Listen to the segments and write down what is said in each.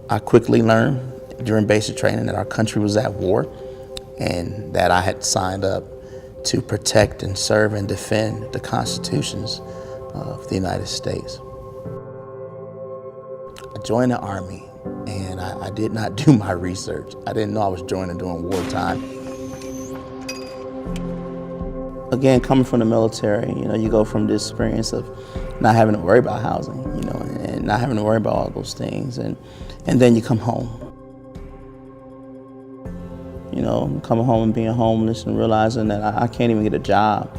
I quickly learned during basic training that our country was at war and that I had signed up to protect and serve and defend the constitutions of the United States. I joined the Army and I did not do my research. I didn't know I was joining during wartime. Again, coming from the military, you go from this experience of not having to worry about housing, and not having to worry about all those things, and then you come home. Coming home and being homeless and realizing that I can't even get a job.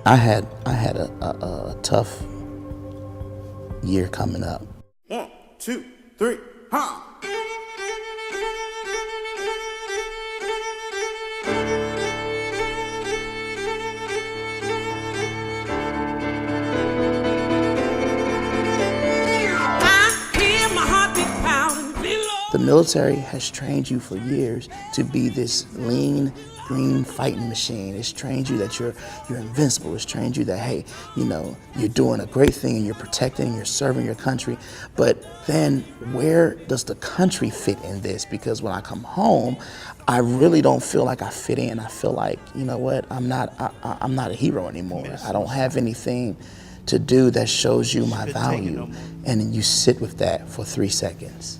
I had a tough year coming up. 1, 2, 3, ha! The military has trained you for years to be this lean, green fighting machine. It's trained you that you're invincible. It's trained you that, hey, you're doing a great thing and you're protecting and you're serving your country. But then where does the country fit in this? Because when I come home, I really don't feel like I fit in. I feel like, I'm not a hero anymore. I don't have anything to do that shows you my value. And then you sit with that for 3 seconds.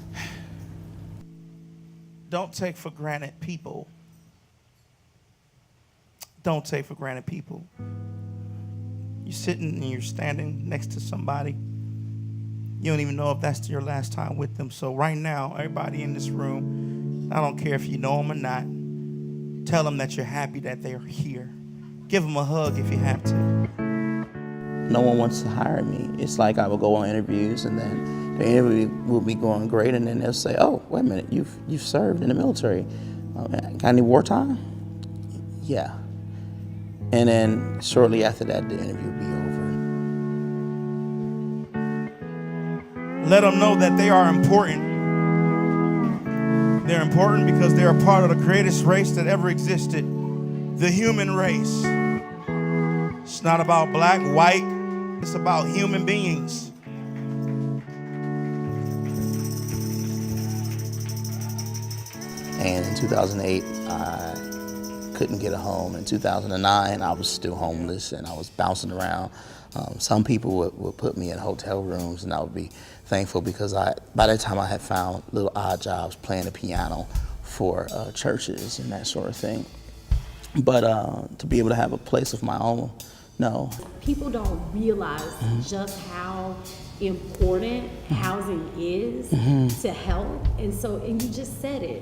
Don't take for granted people. Don't take for granted people. You're sitting and you're standing next to somebody. You don't even know if that's your last time with them. So right now, everybody in this room, I don't care if you know them or not, tell them that you're happy that they're here. Give them a hug if you have to. No one wants to hire me. It's like I will go on interviews and then the interview will be going great and then they'll say, oh, wait a minute, you've served in the military. Got any wartime? Yeah. And then shortly after that, the interview will be over. Let them know that they are important. They're important because they're a part of the greatest race that ever existed, the human race. It's not about black, white, it's about human beings. And in 2008, I couldn't get a home. In 2009, I was still homeless and I was bouncing around. Some people would put me in hotel rooms and I would be thankful because by that time I had found little odd jobs playing the piano for churches and that sort of thing. But to be able to have a place of my own, no. People don't realize just how important housing is to health. And you just said it.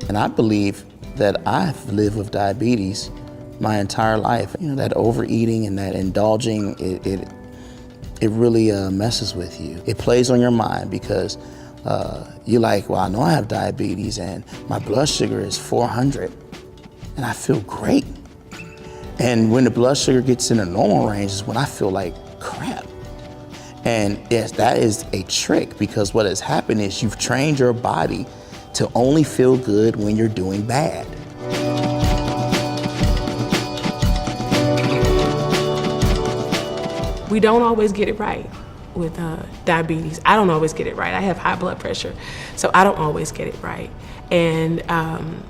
And I believe that I've lived with diabetes my entire life. That overeating and that indulging, it really messes with you. It plays on your mind because you're like, well, I know I have diabetes and my blood sugar is 400 and I feel great. And when the blood sugar gets in the normal range is when I feel like crap. And yes, that is a trick because what has happened is you've trained your body to only feel good when you're doing bad. We don't always get it right with diabetes. I don't always get it right. I have high blood pressure, so I don't always get it right. And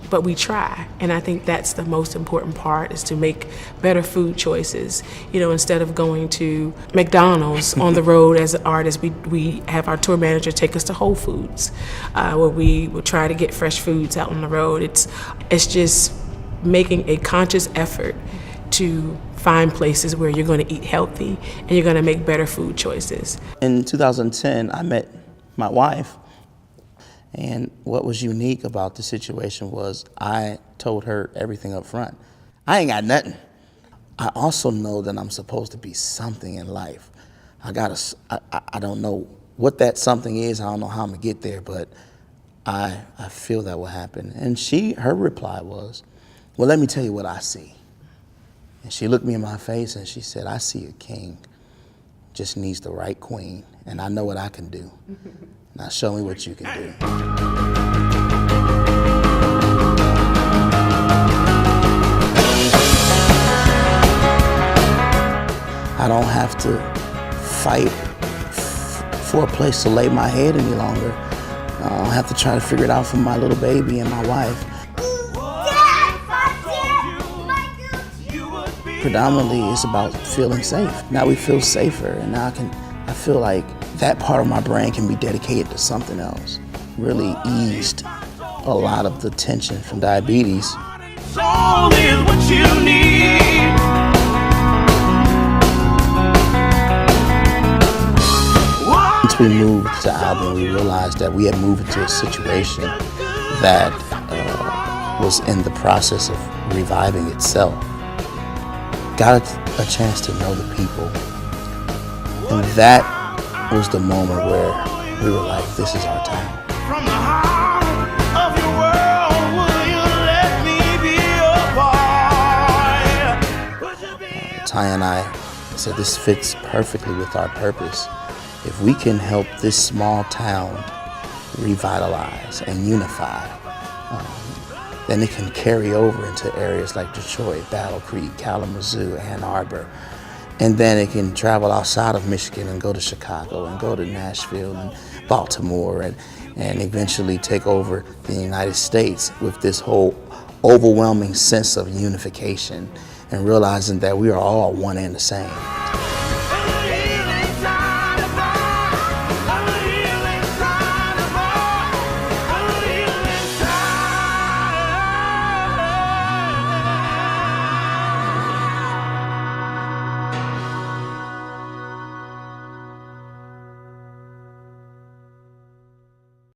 but we try, and I think that's the most important part, is to make better food choices. Instead of going to McDonald's on the road as artists, we have our tour manager take us to Whole Foods, where we will try to get fresh foods out on the road. It's just making a conscious effort to find places where you're going to eat healthy and you're going to make better food choices. In 2010, I met my wife. And what was unique about the situation was I told her everything up front. I ain't got nothing. I also know that I'm supposed to be something in life. I don't know what that something is. I don't know how I'm gonna get there, but I feel that will happen. And her reply was, well, let me tell you what I see. And she looked me in my face and she said, I see a king, just needs the right queen. And I know what I can do. Now show me what you can do. don't have to fight for a place to lay my head any longer. I don't have to try to figure it out for my little baby and my wife. Predominantly, it's about feeling safe. Now we feel safer, and now I feel like that part of my brain can be dedicated to something else. Really eased a lot of the tension from diabetes. Soul is what you need. Once we moved to Albion, we realized that we had moved into a situation that was in the process of reviving itself. Got a chance to know the people. And that was the moment where we were like, this is our time. From the heart of your world, will you let me be a part? Ty and I said this fits perfectly with our purpose. If we can help this small town revitalize and unify, then it can carry over into areas like Detroit, Battle Creek, Kalamazoo, Ann Arbor. And then it can travel outside of Michigan and go to Chicago and go to Nashville and Baltimore and eventually take over the United States with this whole overwhelming sense of unification and realizing that we are all one and the same.